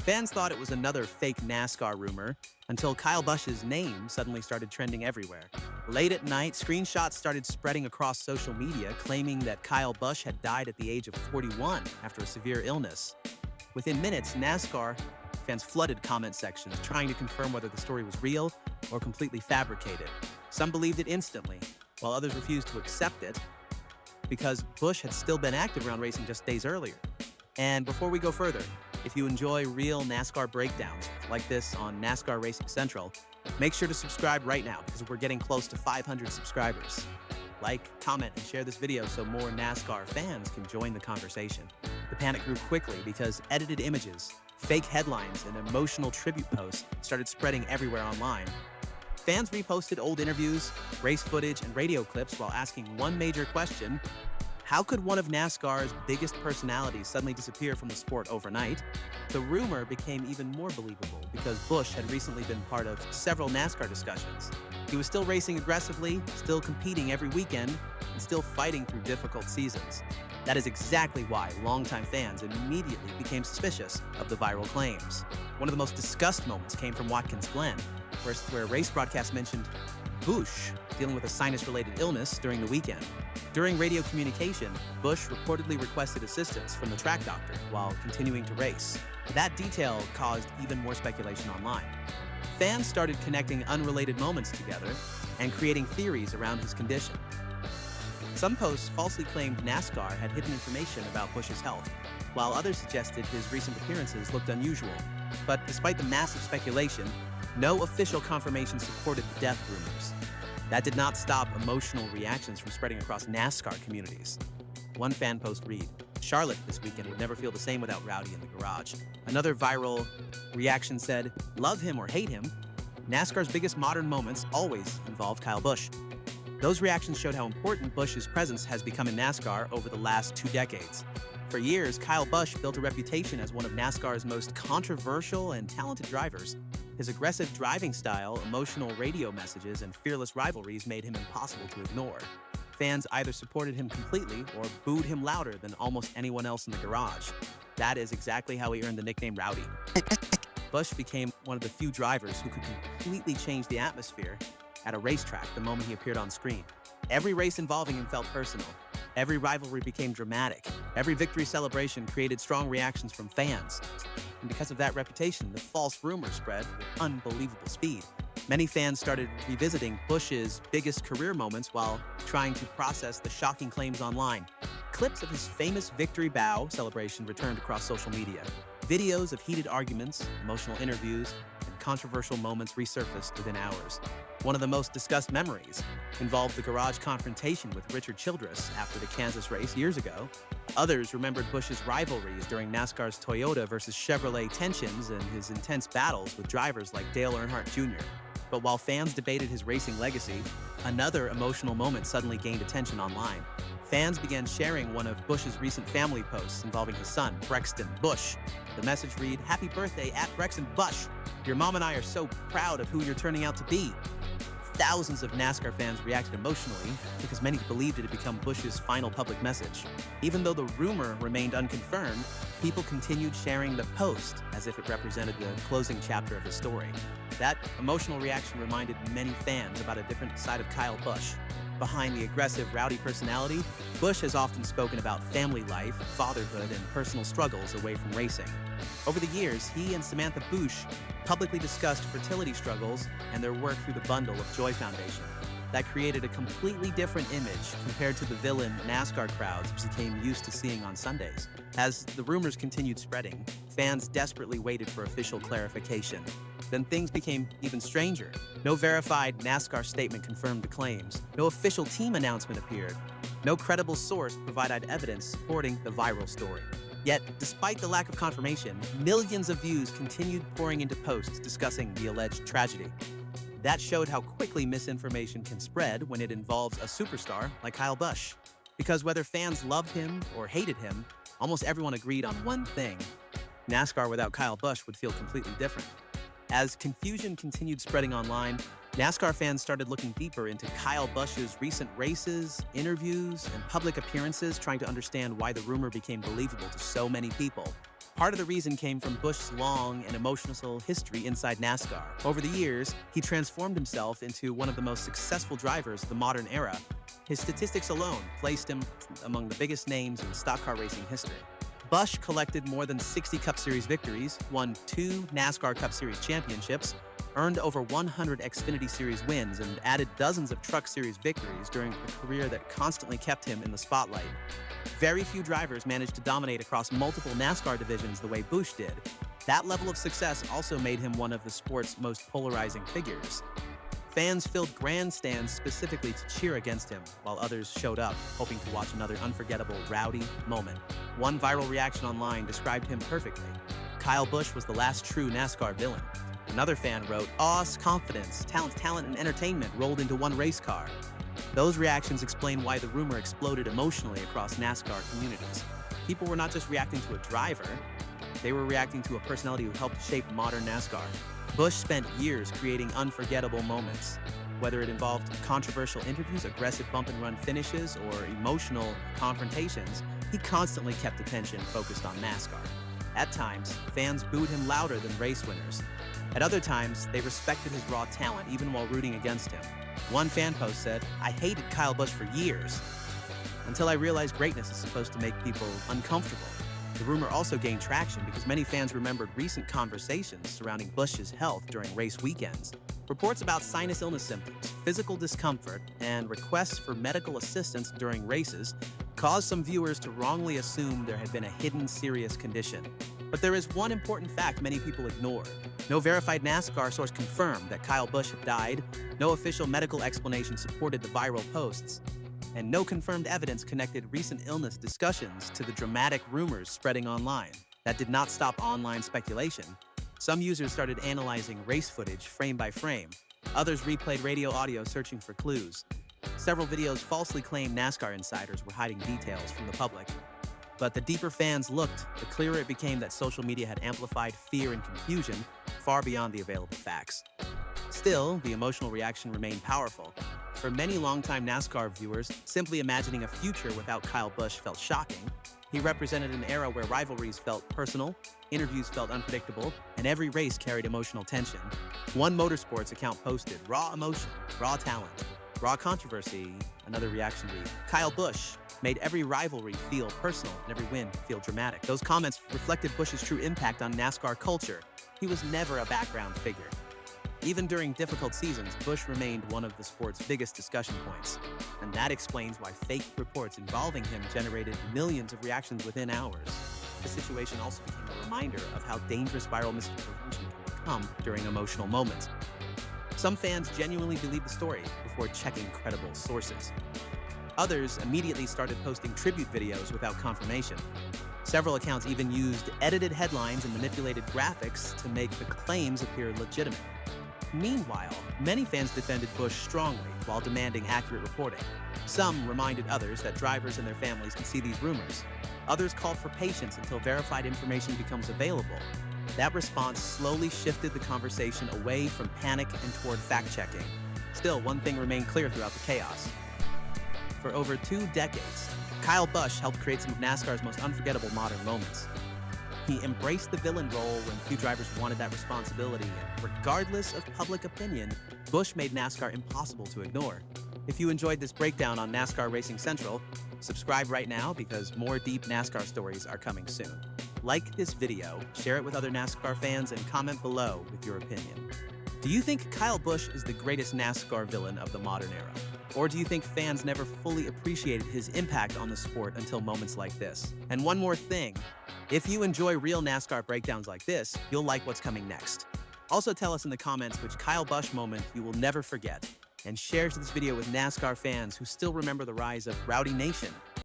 Fans thought it was another fake NASCAR rumor until Kyle Busch's name suddenly started trending everywhere. Late at night, screenshots started spreading across social media claiming that Kyle Busch had died at the age of 41 after a severe illness. Within minutes, NASCAR fans flooded comment sections trying to confirm whether the story was real or completely fabricated. Some believed it instantly, while others refused to accept it because Busch had still been active around racing just days earlier. And before we go further, if you enjoy real NASCAR breakdowns like this on NASCAR Racing Central, make sure to subscribe right now because we're getting close to 500 subscribers. Like, comment, and share this video so more NASCAR fans can join the conversation. The panic grew quickly because edited images, fake headlines, and emotional tribute posts started spreading everywhere online. Fans reposted old interviews, race footage, and radio clips while asking one major question: how could one of NASCAR's biggest personalities suddenly disappear from the sport overnight? The rumor became even more believable because Busch had recently been part of several NASCAR discussions. He was still racing aggressively, still competing every weekend, and still fighting through difficult seasons. That is exactly why longtime fans immediately became suspicious of the viral claims. One of the most discussed moments came from Watkins Glen, where race broadcasts mentioned Busch dealing with a sinus-related illness during the weekend. During radio communication, Busch reportedly requested assistance from the track doctor while continuing to race. That detail caused even more speculation online. Fans started connecting unrelated moments together and creating theories around his condition. Some posts falsely claimed NASCAR had hidden information about Busch's health, while others suggested his recent appearances looked unusual. But despite the massive speculation, no official confirmation supported the death rumors. That did not stop emotional reactions from spreading across NASCAR communities. One fan post read, "Charlotte this weekend would never feel the same without Rowdy in the garage." Another viral reaction said, "Love him or hate him, NASCAR's biggest modern moments always involve Kyle Busch." Those reactions showed how important Busch's presence has become in NASCAR over the last 2 decades. For years, Kyle Busch built a reputation as one of NASCAR's most controversial and talented drivers. His aggressive driving style, emotional radio messages, and fearless rivalries made him impossible to ignore. Fans either supported him completely or booed him louder than almost anyone else in the garage. That is exactly how he earned the nickname Rowdy. Busch became one of the few drivers who could completely change the atmosphere at a racetrack the moment he appeared on screen. Every race involving him felt personal. Every rivalry became dramatic. Every victory celebration created strong reactions from fans. And because of that reputation, the false rumors spread with unbelievable speed. Many fans started revisiting Busch's biggest career moments while trying to process the shocking claims online. Clips of his famous victory bow celebration returned across social media. Videos of heated arguments, emotional interviews, and controversial moments resurfaced within hours. One of the most discussed memories involved the garage confrontation with Richard Childress after the Kansas race years ago. Others remembered Busch's rivalries during NASCAR's Toyota versus Chevrolet tensions and his intense battles with drivers like Dale Earnhardt Jr. But while fans debated his racing legacy, another emotional moment suddenly gained attention online. Fans began sharing one of Busch's recent family posts involving his son, Brexton Busch. The message read, "Happy birthday at Brexton Busch. Your mom and I are so proud of who you're turning out to be." Thousands of NASCAR fans reacted emotionally because many believed it had become Busch's final public message. Even though the rumor remained unconfirmed, people continued sharing the post as if it represented the closing chapter of his story. That emotional reaction reminded many fans about a different side of Kyle Busch. Behind the aggressive, rowdy personality, Busch has often spoken about family life, fatherhood, and personal struggles away from racing. Over the years, he and Samantha Busch publicly discussed fertility struggles and their work through the Bundle of Joy Foundation. That created a completely different image compared to the villain NASCAR crowds became used to seeing on Sundays. As the rumors continued spreading, fans desperately waited for official clarification. Then things became even stranger. No verified NASCAR statement confirmed the claims. No official team announcement appeared. No credible source provided evidence supporting the viral story. Yet, despite the lack of confirmation, millions of views continued pouring into posts discussing the alleged tragedy. That showed how quickly misinformation can spread when it involves a superstar like Kyle Busch. Because whether fans loved him or hated him, almost everyone agreed on one thing: NASCAR without Kyle Busch would feel completely different. As confusion continued spreading online, NASCAR fans started looking deeper into Kyle Busch's recent races, interviews, and public appearances, trying to understand why the rumor became believable to so many people. Part of the reason came from Busch's long and emotional history inside NASCAR. Over the years, he transformed himself into one of the most successful drivers of the modern era. His statistics alone placed him among the biggest names in stock car racing history. Busch collected more than 60 Cup Series victories, won 2 NASCAR Cup Series championships, earned over 100 Xfinity Series wins, and added dozens of Truck Series victories during a career that constantly kept him in the spotlight. Very few drivers managed to dominate across multiple NASCAR divisions the way Busch did. That level of success also made him one of the sport's most polarizing figures. Fans filled grandstands specifically to cheer against him, while others showed up, hoping to watch another unforgettable, rowdy moment. One viral reaction online described him perfectly. Kyle Busch was the last true NASCAR villain. Another fan wrote, "Awes, confidence, talent, and entertainment rolled into one race car." Those reactions explain why the rumor exploded emotionally across NASCAR communities. People were not just reacting to a driver, they were reacting to a personality who helped shape modern NASCAR. Busch spent years creating unforgettable moments. Whether it involved controversial interviews, aggressive bump-and-run finishes, or emotional confrontations, he constantly kept attention focused on NASCAR. At times, fans booed him louder than race winners. At other times, they respected his raw talent even while rooting against him. One fan post said, "I hated Kyle Busch for years, until I realized greatness is supposed to make people uncomfortable." The rumor also gained traction because many fans remembered recent conversations surrounding Busch's health during race weekends. Reports about sinus illness symptoms, physical discomfort, and requests for medical assistance during races caused some viewers to wrongly assume there had been a hidden serious condition. But there is one important fact many people ignore. No verified NASCAR source confirmed that Kyle Busch had died, no official medical explanation supported the viral posts, and no confirmed evidence connected recent illness discussions to the dramatic rumors spreading online. That did not stop online speculation. Some users started analyzing race footage frame by frame. Others replayed radio audio searching for clues. Several videos falsely claimed NASCAR insiders were hiding details from the public. But the deeper fans looked, the clearer it became that social media had amplified fear and confusion far beyond the available facts. Still, the emotional reaction remained powerful. For many longtime NASCAR viewers, simply imagining a future without Kyle Busch felt shocking. He represented an era where rivalries felt personal, interviews felt unpredictable, and every race carried emotional tension. One motorsports account posted, "Raw emotion, raw talent, raw controversy." Another reaction read, "Kyle Busch made every rivalry feel personal and every win feel dramatic." Those comments reflected Busch's true impact on NASCAR culture. He was never a background figure. Even during difficult seasons, Busch remained one of the sport's biggest discussion points. And that explains why fake reports involving him generated millions of reactions within hours. The situation also became a reminder of how dangerous viral misinformation can become during emotional moments. Some fans genuinely believed the story before checking credible sources. Others immediately started posting tribute videos without confirmation. Several accounts even used edited headlines and manipulated graphics to make the claims appear legitimate. Meanwhile, many fans defended Busch strongly while demanding accurate reporting. Some reminded others that drivers and their families can see these rumors. Others called for patience until verified information becomes available. That response slowly shifted the conversation away from panic and toward fact-checking. Still, one thing remained clear throughout the chaos. For over 2 decades, Kyle Busch helped create some of NASCAR's most unforgettable modern moments. He embraced the villain role when few drivers wanted that responsibility, and regardless of public opinion, Busch made NASCAR impossible to ignore. If you enjoyed this breakdown on NASCAR Racing Central, subscribe right now because more deep NASCAR stories are coming soon. Like this video, share it with other NASCAR fans, and comment below with your opinion. Do you think Kyle Busch is the greatest NASCAR villain of the modern era? Or do you think fans never fully appreciated his impact on the sport until moments like this? And one more thing, if you enjoy real NASCAR breakdowns like this, you'll like what's coming next. Also tell us in the comments which Kyle Busch moment you will never forget, and share this video with NASCAR fans who still remember the rise of Rowdy Nation